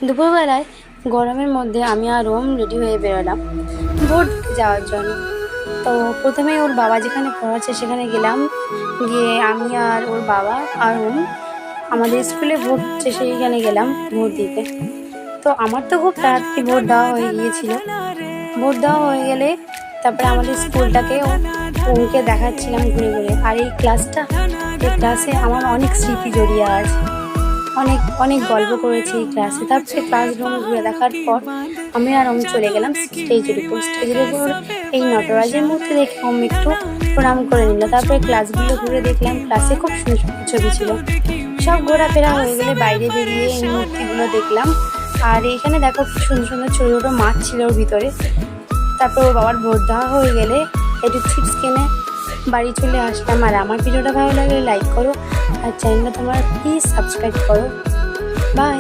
দুপুরবেলায় গরমের মধ্যে আমি আর ওম রেডি হয়ে বেরোলাম ভোট দিতে যাওয়ার জন্য। তো প্রথমে ওর বাবা যেখানে পড়াচ্ছে সেখানে গেলাম, গিয়ে আমি আর ওর বাবা আর ওম আমাদের স্কুলে ভোট হচ্ছে সেইখানে গেলাম ভোট দিতে। তো আমার তো খুব তাড়াতাড়ি ভোট দেওয়া হয়ে গিয়েছিল। ভোট দেওয়া হয়ে গেলে তারপরে আমাদের স্কুলটাকে ওমকে দেখাচ্ছিলাম ঘুরে ঘুরে। আর এই ক্লাসে আমার অনেক স্মৃতি জড়িয়ে আছে, অনেক অনেক গল্প করেছি এই ক্লাসে। তারপরে ক্লাসরুম ঘুরে দেখার পর আমি আর ওম চলে গেলাম স্টেজের উপর। এই নটরাজের মূর্তি দেখে ওম একটু প্রণাম করে নিল। তারপরে ক্লাসগুলো ঘুরে দেখলাম, ক্লাসে খুব সুন্দর ছবি ছিল। সব ঘোরাফেরা হয়ে গেলে বাইরে বেরিয়ে এই মূর্তিগুলো দেখলাম। আর এখানে দেখো খুব সুন্দর সুন্দর ছোটো ছোটো মাছ ছিল ওর ভিতরে। তারপর ওর বাবার ভোট দেওয়া হয়ে গেলে একটু চিপস কিনে বাড়ি চলে আসলাম। আর আমার ভিডিওটা ভালো লাগলে লাইক করো, আর চ্যানেলটা তোমার প্লিজ সাবস্ক্রাইব করো। বাই।